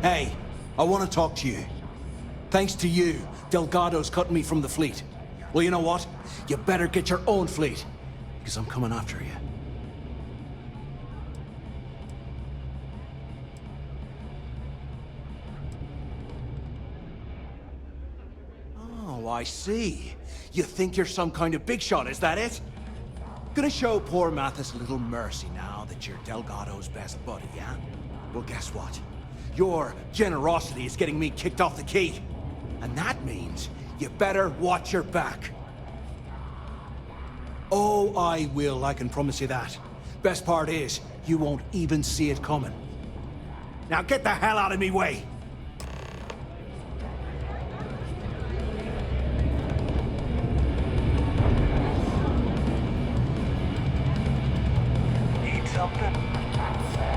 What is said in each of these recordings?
Hey, I want to talk to you. Thanks to you, Delgado's cutting me from the fleet. Well, you know what? You better get your own fleet, because I'm coming after you. Oh, I see. You think you're some kind of big shot, is that it? Gonna show poor Mathis a little mercy now that you're Delgado's best buddy, yeah? Well, guess what? Your generosity is getting me kicked off the key. And that means you better watch your back. Oh, I will, I can promise you that. Best part is, you won't even see it coming. Now get the hell out of me way! Need something?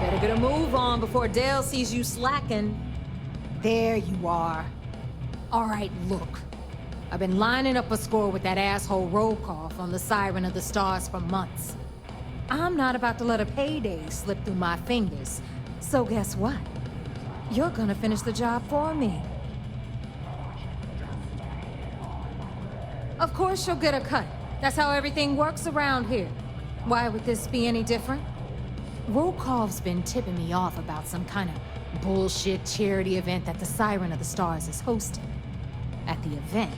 Better get a move on before Dale sees you slacking. There you are. All right, look. I've been lining up a score with that asshole Rokoff on the Siren of the Stars for months. I'm not about to let a payday slip through my fingers. So guess what? You're gonna finish the job for me. Of course you'll get a cut. That's how everything works around here. Why would this be any different? Rokoff's been tipping me off about some kind of bullshit charity event that the Siren of the Stars is hosting. At the event,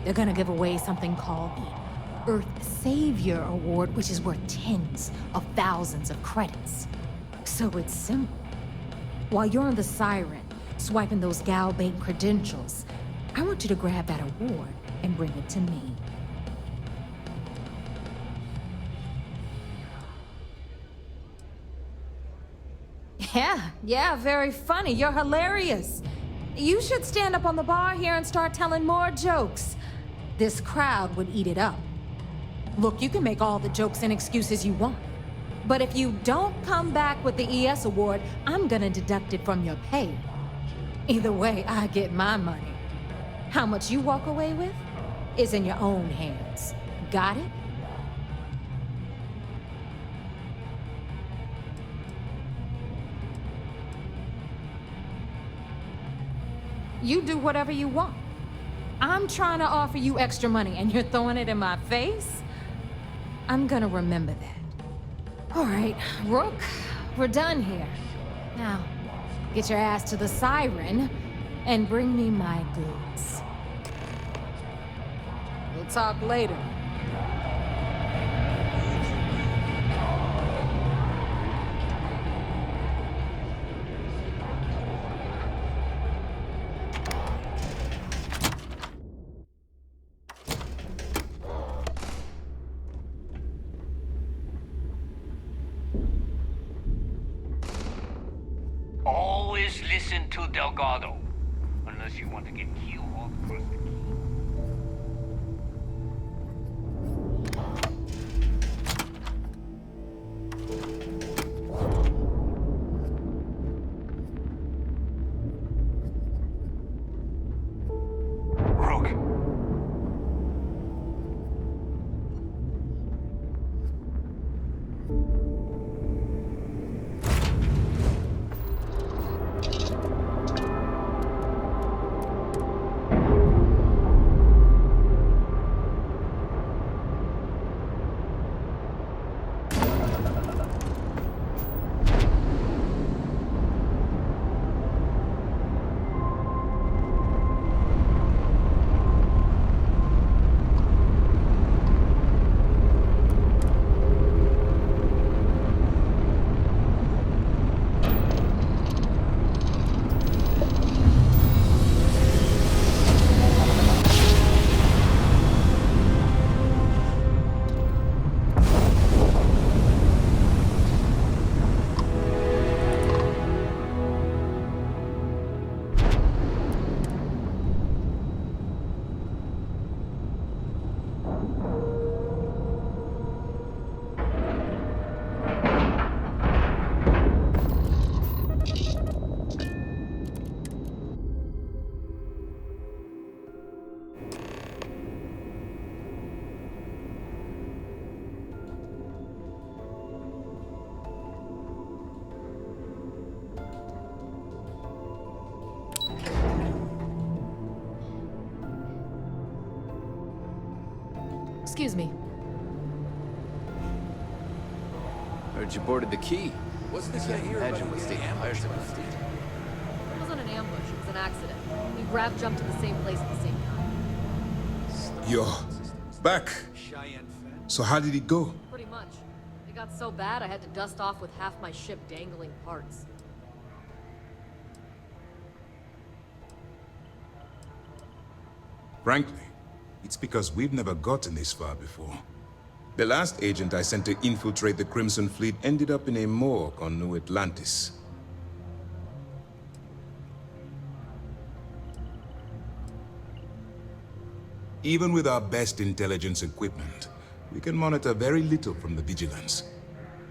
they're gonna give away something called the Earth Savior Award, which is worth tens of thousands of credits. So it's simple. While you're on the Siren, swiping those gal-bait credentials, I want you to grab that award and bring it to me. Yeah, very funny. You're hilarious. You should stand up on the bar here and start telling more jokes. This crowd would eat it up. Look, you can make all the jokes and excuses you want. But if you don't come back with the ES award, I'm gonna deduct it from your pay. Either way, I get my money. How much you walk away with is in your own hands. Got it? You do whatever you want. I'm trying to offer you extra money and you're throwing it in my face? I'm gonna remember that. All right, Rook, we're done here. Now, get your ass to the Siren and bring me my goods. We'll talk later. Always listen to Delgado. Unless you want to get killed all across the key. Rook. Excuse me. Heard you boarded the key. What's this I hear imagine what state fires it was. It wasn't an ambush, it was an accident. We grav jumped to the same place at the same time. You're back. So how did it go? Pretty much. It got so bad I had to dust off with half my ship dangling parts. Frankly, it's because we've never gotten this far before. The last agent I sent to infiltrate the Crimson Fleet ended up in a morgue on New Atlantis. Even with our best intelligence equipment, we can monitor very little from the vigilance.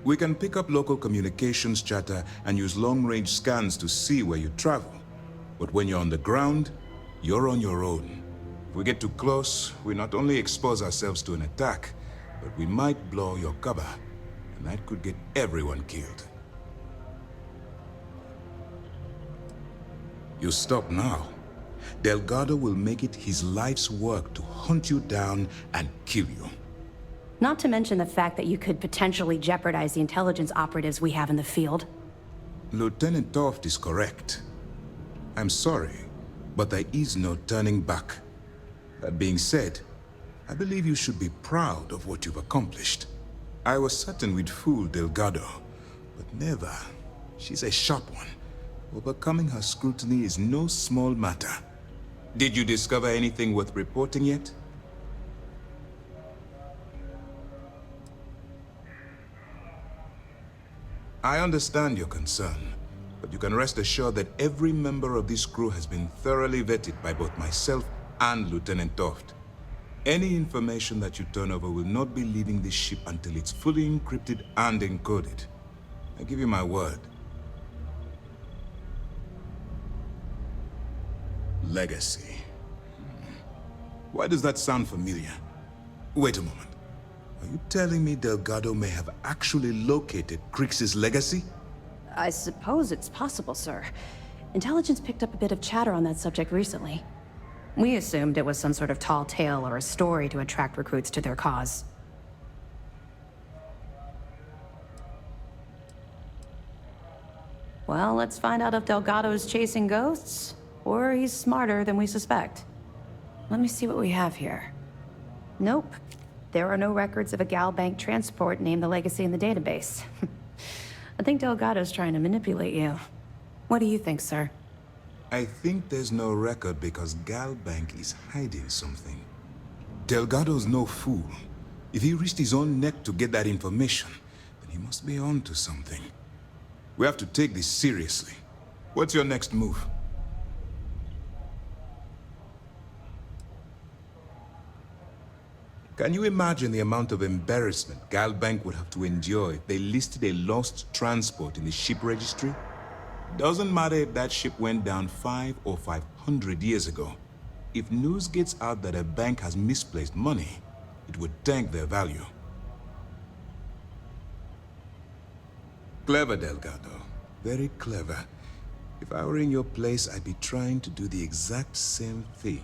We can pick up local communications chatter and use long-range scans to see where you travel. But when you're on the ground, you're on your own. If we get too close, we not only expose ourselves to an attack, but we might blow your cover, and that could get everyone killed. You stop now. Delgado will make it his life's work to hunt you down and kill you. Not to mention the fact that you could potentially jeopardize the intelligence operatives we have in the field. Lieutenant Toft is correct. I'm sorry, but there is no turning back. That being said, I believe you should be proud of what you've accomplished. I was certain we'd fool Delgado, but never. She's a sharp one. Overcoming her scrutiny is no small matter. Did you discover anything worth reporting yet? I understand your concern, but you can rest assured that every member of this crew has been thoroughly vetted by both myself and Lieutenant Toft. Any information that you turn over will not be leaving this ship until it's fully encrypted and encoded. I give you my word. Legacy. Why does that sound familiar? Wait a moment. Are you telling me Delgado may have actually located Crix's legacy? I suppose it's possible, sir. Intelligence picked up a bit of chatter on that subject recently. We assumed it was some sort of tall tale or a story to attract recruits to their cause. Well, let's find out if Delgado's chasing ghosts, or he's smarter than we suspect. Let me see what we have here. Nope. There are no records of a Gal Bank transport named the Legacy in the database. I think Delgado's trying to manipulate you. What do you think, sir? I think there's no record because Gal Bank is hiding something. Delgado's no fool. If he risked his own neck to get that information, then he must be on to something. We have to take this seriously. What's your next move? Can you imagine the amount of embarrassment Gal Bank would have to endure if they listed a lost transport in the ship registry? Doesn't matter if that ship went down 5 or 500 years ago. If news gets out that a bank has misplaced money, it would tank their value. Clever, Delgado. Very clever. If I were in your place, I'd be trying to do the exact same thing.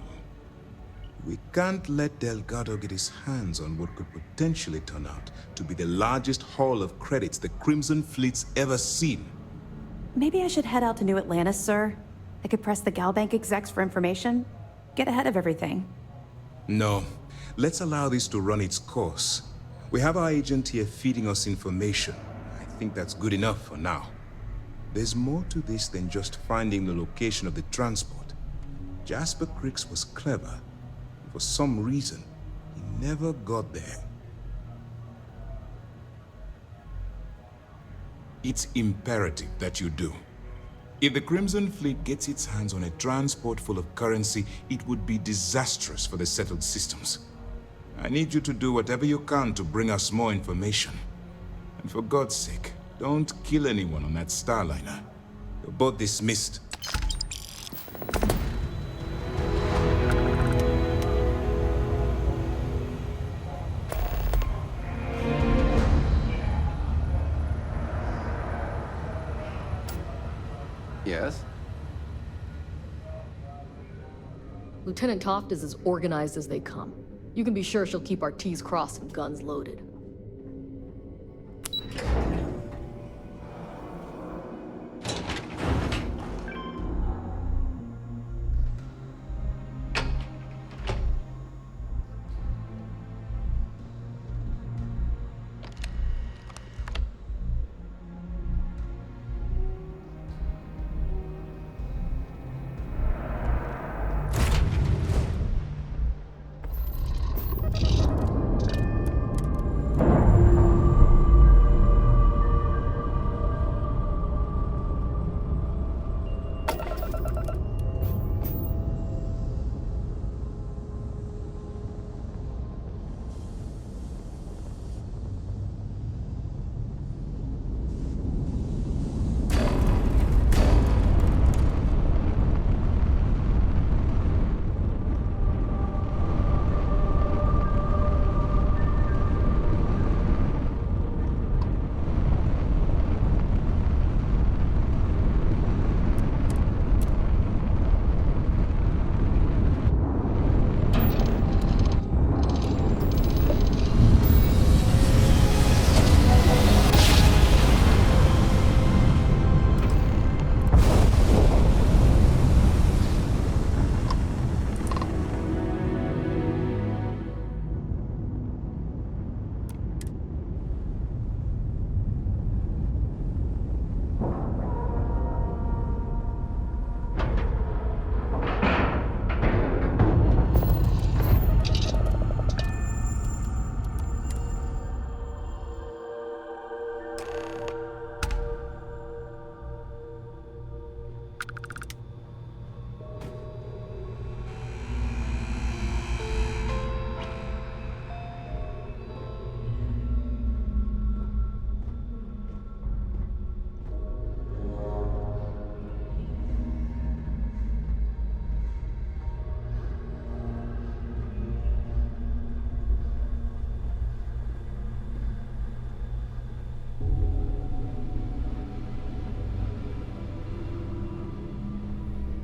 We can't let Delgado get his hands on what could potentially turn out to be the largest haul of credits the Crimson Fleet's ever seen. Maybe I should head out to New Atlantis, sir. I could press the Gal Bank execs for information. Get ahead of everything. No. Let's allow this to run its course. We have our agent here feeding us information. I think that's good enough for now. There's more to this than just finding the location of the transport. Jasper Crix was clever. For some reason, he never got there. It's imperative that you do. If the Crimson Fleet gets its hands on a transport full of currency, it would be disastrous for the settled systems. I need you to do whatever you can to bring us more information. And for God's sake, don't kill anyone on that Starliner. You're both dismissed. Yes? Lieutenant Toft is as organized as they come. You can be sure she'll keep our T's crossed and guns loaded.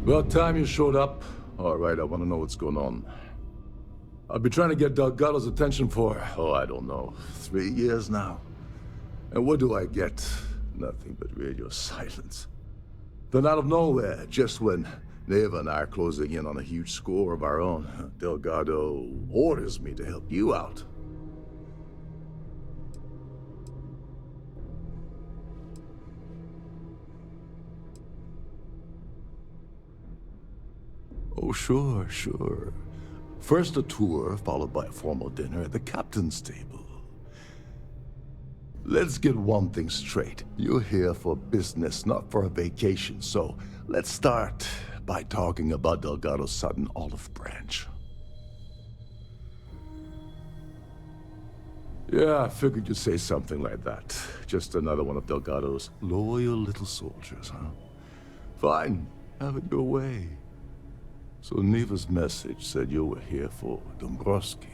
About time you showed up. All right, I want to know what's going on. I've been trying to get Delgado's attention for, I don't know, 3 years now. And what do I get? Nothing but radio silence. Then out of nowhere, just when Neva and I are closing in on a huge score of our own, Delgado orders me to help you out. Oh, sure, sure. First a tour, followed by a formal dinner at the captain's table. Let's get one thing straight. You're here for business, not for a vacation, so let's start by talking about Delgado's sudden olive branch. Yeah, I figured you'd say something like that. Just another one of Delgado's loyal little soldiers, huh? Fine, have it your way. So Neva's message said you were here for Dombrowski.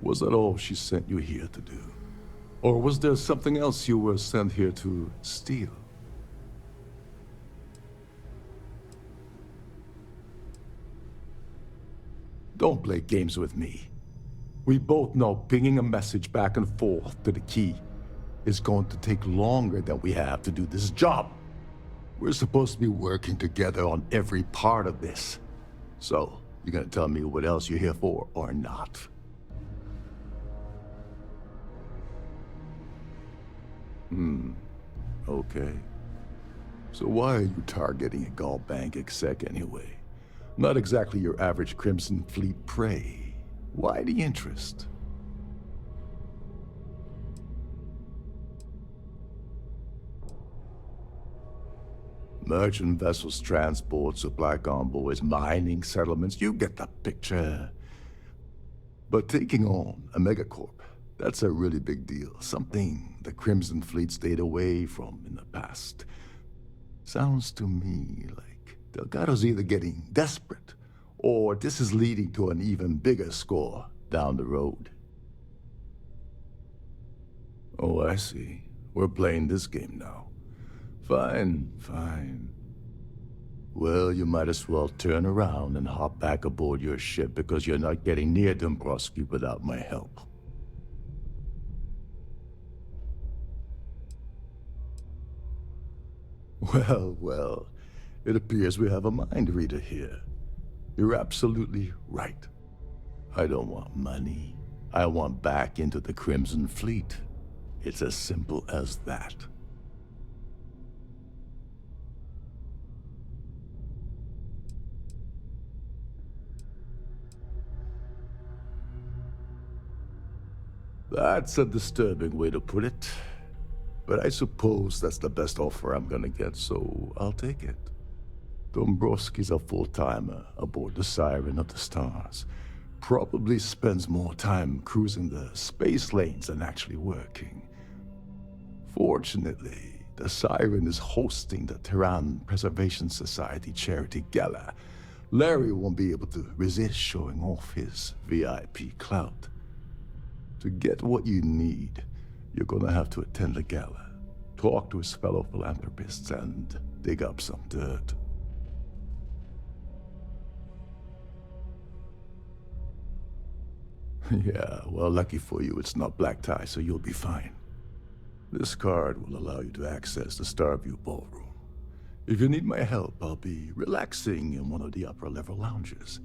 Was that all she sent you here to do? Or was there something else you were sent here to steal? Don't play games with me. We both know pinging a message back and forth to the key is going to take longer than we have to do this job. We're supposed to be working together on every part of this. So, you gonna tell me what else you're here for, or not? Okay. So why are you targeting a Gall Bank exec anyway? Not exactly your average Crimson Fleet prey. Why the interest? Merchant vessels, transport, supply convoys, mining settlements, you get the picture. But taking on a megacorp, that's a really big deal. Something the Crimson Fleet stayed away from in the past. Sounds to me like Delgado's either getting desperate, or this is leading to an even bigger score down the road. Oh, I see. We're playing this game now. Fine, fine. Well, you might as well turn around and hop back aboard your ship because you're not getting near Dombrowski without my help. Well, well, it appears we have a mind reader here. You're absolutely right. I don't want money. I want back into the Crimson Fleet. It's as simple as that. That's a disturbing way to put it. But I suppose that's the best offer I'm gonna get, so I'll take it. Dombrowski's a full-timer aboard the Siren of the Stars. Probably spends more time cruising the space lanes than actually working. Fortunately, the Siren is hosting the Tehran Preservation Society charity gala. Larry won't be able to resist showing off his VIP clout. To get what you need, you're gonna have to attend the gala, talk to his fellow philanthropists, and dig up some dirt. Yeah, well, lucky for you, it's not black tie, so you'll be fine. This card will allow you to access the Starfield ballroom. If you need my help, I'll be relaxing in one of the upper-level lounges.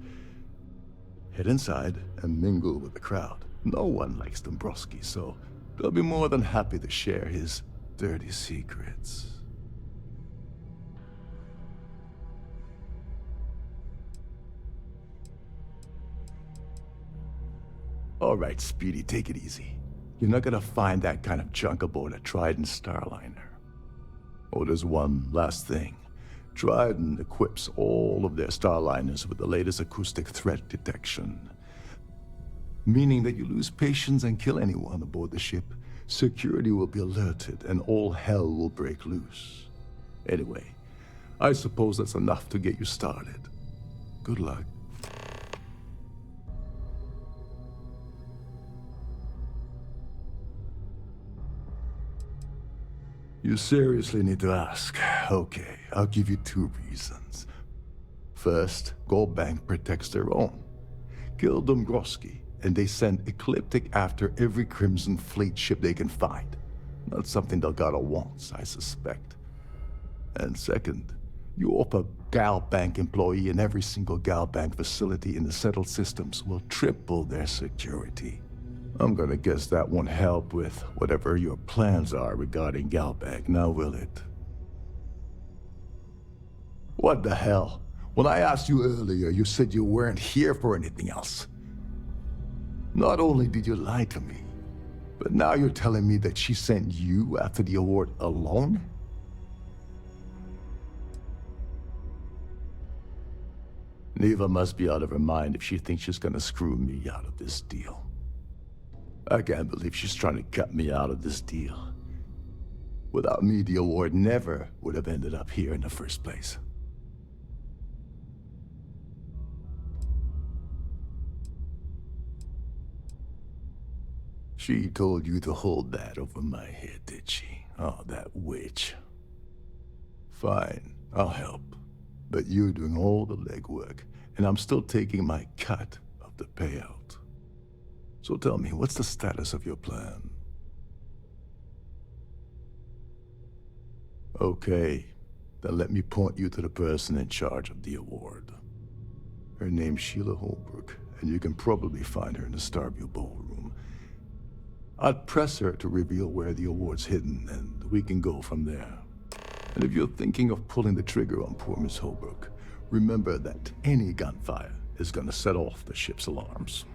Head inside and mingle with the crowd. No one likes Dombrowski, so they'll be more than happy to share his dirty secrets. All right, Speedy, take it easy. You're not gonna find that kind of junk aboard a Trident Starliner. Oh, there's one last thing. Trident equips all of their Starliners with the latest acoustic threat detection. Meaning that you lose patience and kill anyone aboard the ship, security will be alerted and all hell will break loose. Anyway, I suppose that's enough to get you started. Good luck. You seriously need to ask. Okay, I'll give you 2 reasons. First, Gold Bank protects their own. Kill Dombrowski, and they send Ecliptic after every Crimson Fleet ship they can find. Not something Delgado wants, I suspect. And second, you offer Gal Bank employee in every single Gal Bank facility in the settled systems will triple their security. I'm gonna guess that won't help with whatever your plans are regarding Galbank, now will it? What the hell? When I asked you earlier, you said you weren't here for anything else. Not only did you lie to me, but now you're telling me that she sent you after the award alone? Neva must be out of her mind if she thinks she's gonna screw me out of this deal. I can't believe she's trying to cut me out of this deal. Without me, the award never would have ended up here in the first place. She told you to hold that over my head, did she? Oh, that witch. Fine, I'll help. But you're doing all the legwork, and I'm still taking my cut of the payout. So tell me, what's the status of your plan? Okay, then let me point you to the person in charge of the award. Her name's Sheila Holbrook, and you can probably find her in the Starview ballroom. I'd press her to reveal where the award's hidden, and we can go from there. And if you're thinking of pulling the trigger on poor Miss Holbrook, remember that any gunfire is gonna set off the ship's alarms.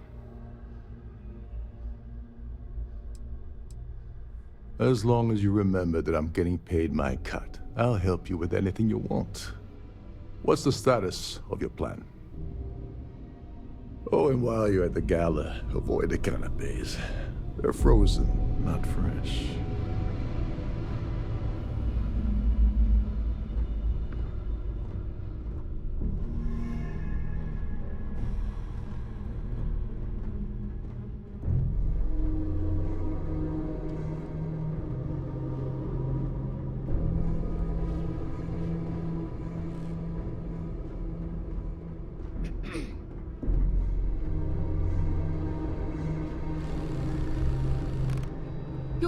As long as you remember that I'm getting paid my cut, I'll help you with anything you want. What's the status of your plan? Oh, and while you're at the gala, avoid the canapes. They're frozen, not fresh.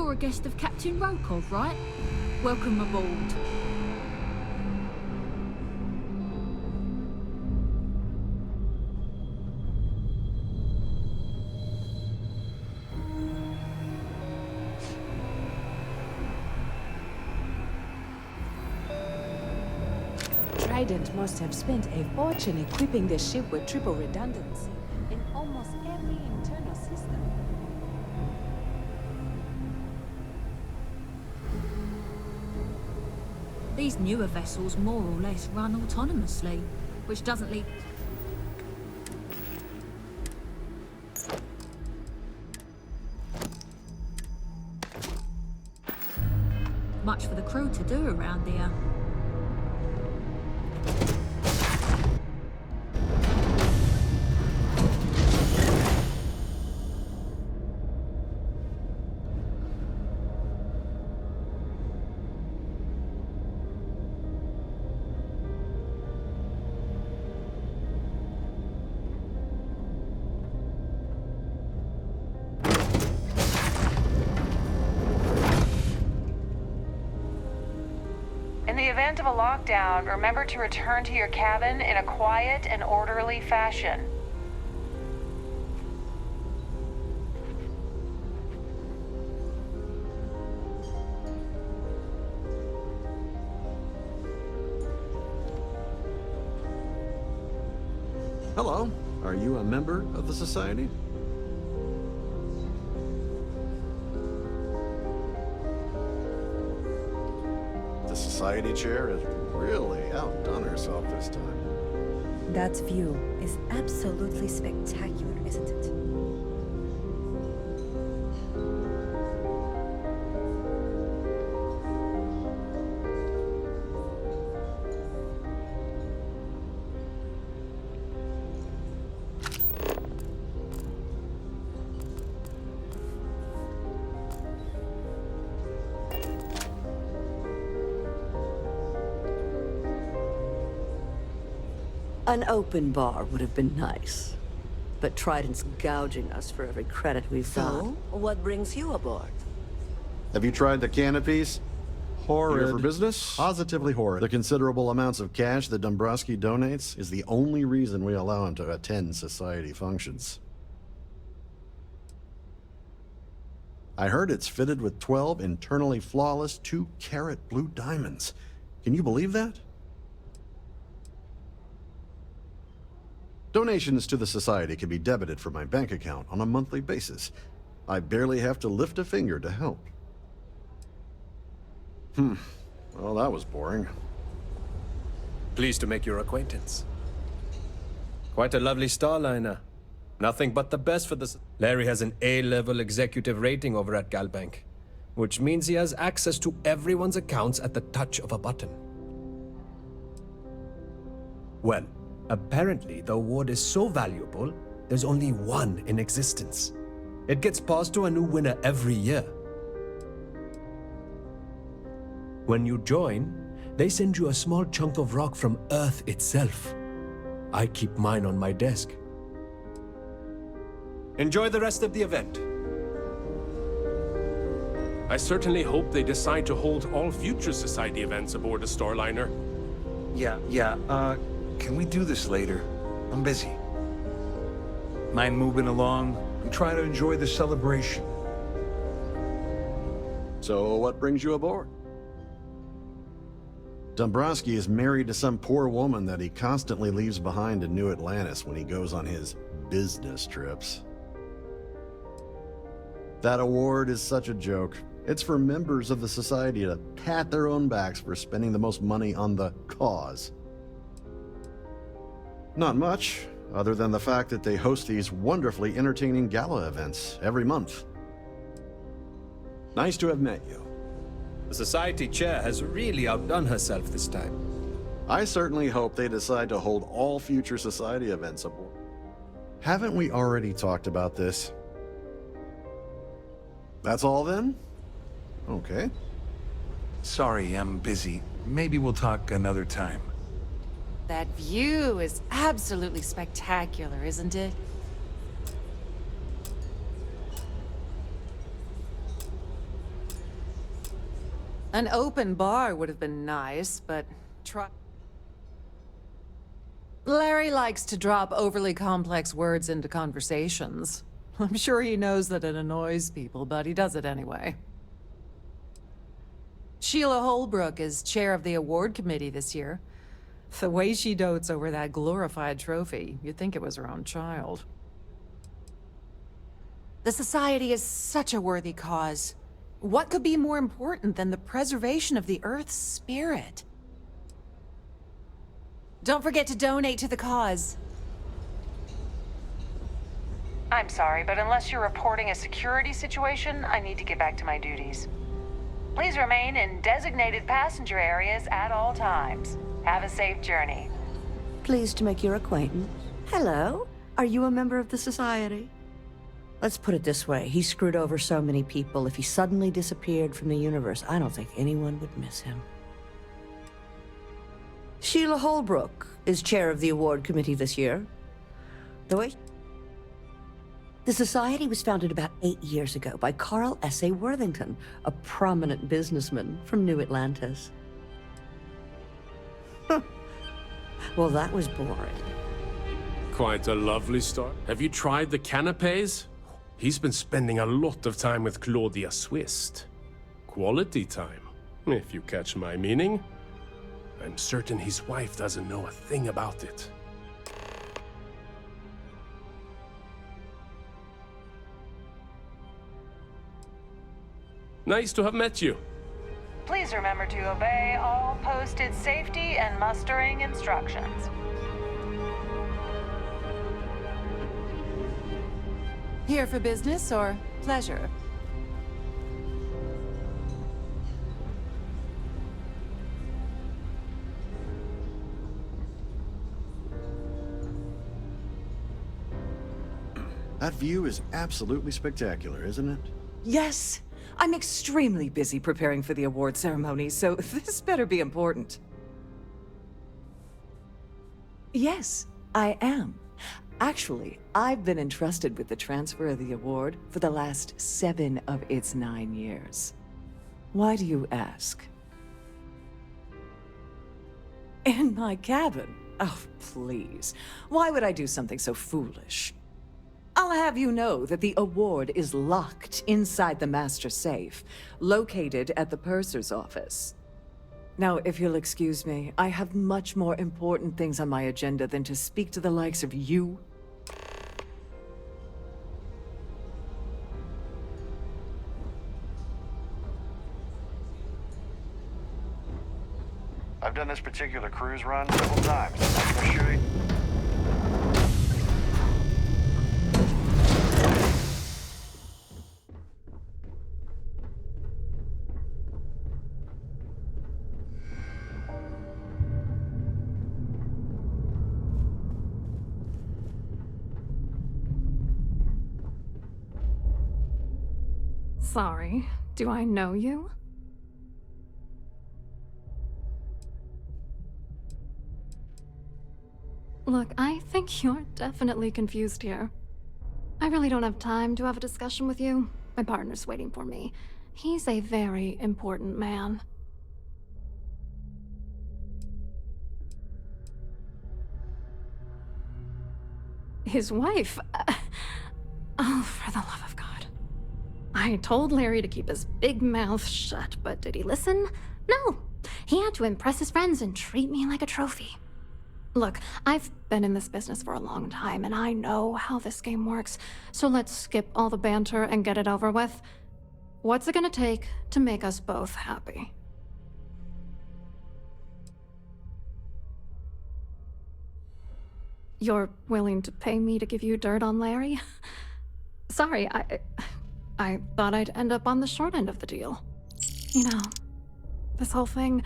You're a guest of Captain Rokov, right? Welcome aboard. Trident must have spent a fortune equipping the ship with triple redundancy in almost every internal system. These newer vessels more or less run autonomously, which doesn't leave... much for the crew to do around here. In the event of a lockdown, remember to return to your cabin in a quiet and orderly fashion. Hello. Are you a member of the Society? The Society chair has really outdone herself this time. That view is absolutely spectacular, isn't it? An open bar would have been nice, but Trident's gouging us for every credit we've got. So, what brings you aboard? Have you tried the canopies? Horrid. Here for business? Positively horrid. The considerable amounts of cash that Dombrowski donates is the only reason we allow him to attend Society functions. I heard it's fitted with 12 internally flawless 2-carat blue diamonds. Can you believe that? Donations to the Society can be debited from my bank account on a monthly basis. I barely have to lift a finger to help. Well, that was boring. Pleased to make your acquaintance. Quite a lovely starliner. Nothing but the best for this. Larry has an A-level executive rating over at Galbank, which means he has access to everyone's accounts at the touch of a button. Well, apparently the award is so valuable, there's only one in existence. It gets passed to a new winner every year. When you join, they send you a small chunk of rock from Earth itself. I keep mine on my desk. Enjoy the rest of the event. I certainly hope they decide to hold all future Society events aboard a Starliner. Can we do this later? I'm busy. Mind moving along? I'm trying to enjoy the celebration. So, what brings you aboard? Dombrowski is married to some poor woman that he constantly leaves behind in New Atlantis when he goes on his business trips. That award is such a joke. It's for members of the Society to pat their own backs for spending the most money on the cause. Not much, other than the fact that they host these wonderfully entertaining gala events every month. Nice to have met you. The Society chair has really outdone herself this time. I certainly hope they decide to hold all future Society events aboard. Haven't we already talked about this? That's all then? Okay. Sorry, I'm busy. Maybe we'll talk another time. That view is absolutely spectacular, isn't it? An open bar would have been nice, but Larry likes to drop overly complex words into conversations. I'm sure he knows that it annoys people, but he does it anyway. Sheila Holbrook is chair of the award committee this year. The way she dotes over that glorified trophy, you'd think it was her own child. The Society is such a worthy cause. What could be more important than the preservation of the Earth's spirit? Don't forget to donate to the cause. I'm sorry, but unless you're reporting a security situation, I need to get back to my duties. Please remain in designated passenger areas at all times. Have a safe journey. Pleased to make your acquaintance. Hello. Are you a member of the Society? Let's put it this way. He screwed over so many people. If he suddenly disappeared from the universe, I don't think anyone would miss him. Sheila Holbrook is chair of the award committee this year. The Society was founded about 8 years ago by Carl S.A. Worthington, a prominent businessman from New Atlantis. Well, that was boring. Quite a lovely start. Have you tried the canapés? He's been spending a lot of time with Claudia Swist. Quality time, if you catch my meaning. I'm certain his wife doesn't know a thing about it. Nice to have met you. Please remember to obey all posted safety and mustering instructions. Here for business or pleasure? That view is absolutely spectacular, isn't it? Yes. I'm extremely busy preparing for the award ceremony, so this better be important. Yes, I am. Actually, I've been entrusted with the transfer of the award for the last 7 of its 9 years. Why do you ask? In my cabin? Oh, please. Why would I do something so foolish? I'll have you know that the award is locked inside the master safe, located at the purser's office. Now, if you'll excuse me, I have much more important things on my agenda than to speak to the likes of you. I've done this particular cruise run several times. I'm gonna show you. Sorry, do I know you? Look, I think you're definitely confused here. I really don't have time to have a discussion with you. My partner's waiting for me. He's a very important man. His wife? Oh, for the love of God. I told Larry to keep his big mouth shut, but did he listen? No. He had to impress his friends and treat me like a trophy. Look, I've been in this business for a long time, and I know how this game works, so let's skip all the banter and get it over with. What's it gonna take to make us both happy? You're willing to pay me to give you dirt on Larry? Sorry, I thought I'd end up on the short end of the deal. You know, this whole thing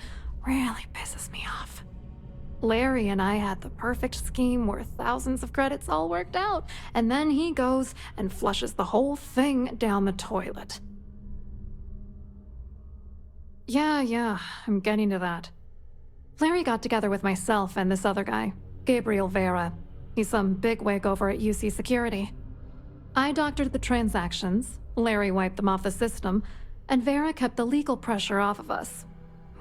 really pisses me off. Larry and I had the perfect scheme worth thousands of credits all worked out, and then he goes and flushes the whole thing down the toilet. Yeah, I'm getting to that. Larry got together with myself and this other guy, Gabriel Vera. He's some bigwig over at UC Security. I doctored the transactions, Larry wiped them off the system, and Vera kept the legal pressure off of us.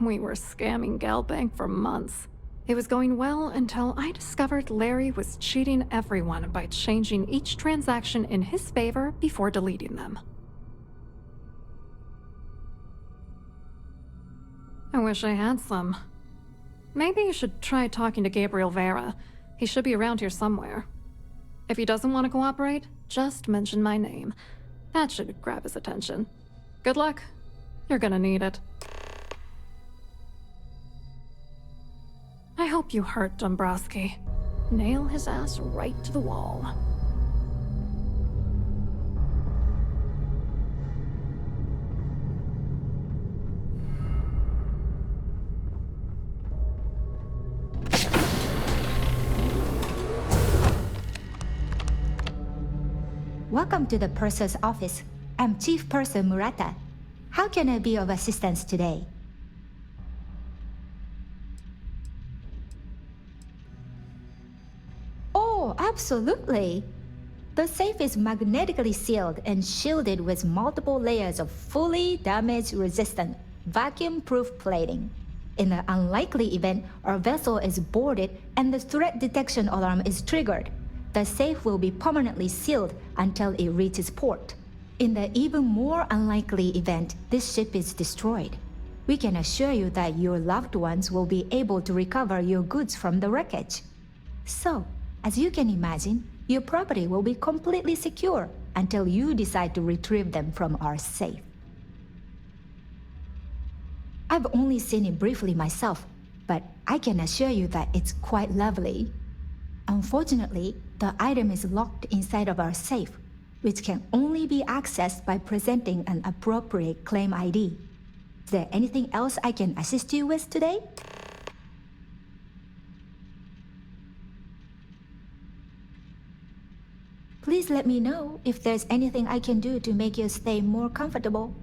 We were scamming Galbank for months. It was going well until I discovered Larry was cheating everyone by changing each transaction in his favor before deleting them. I wish I had some. Maybe you should try talking to Gabriel Vera. He should be around here somewhere. If he doesn't want to cooperate, just mention my name. That should grab his attention. Good luck. You're gonna need it. I hope you hurt Dombrowski. Nail his ass right to the wall. Welcome to the purser's office. I'm Chief Purser Murata. How can I be of assistance today? Oh, absolutely. The safe is magnetically sealed and shielded with multiple layers of fully damage-resistant, vacuum-proof plating. In the unlikely event our vessel is boarded and the threat detection alarm is triggered, the safe will be permanently sealed until it reaches port. In the even more unlikely event this ship is destroyed, we can assure you that your loved ones will be able to recover your goods from the wreckage. So, as you can imagine, your property will be completely secure until you decide to retrieve them from our safe. I've only seen it briefly myself, but I can assure you that it's quite lovely. Unfortunately, the item is locked inside of our safe, which can only be accessed by presenting an appropriate claim ID. Is there anything else I can assist you with today? Please let me know if there's anything I can do to make your stay more comfortable.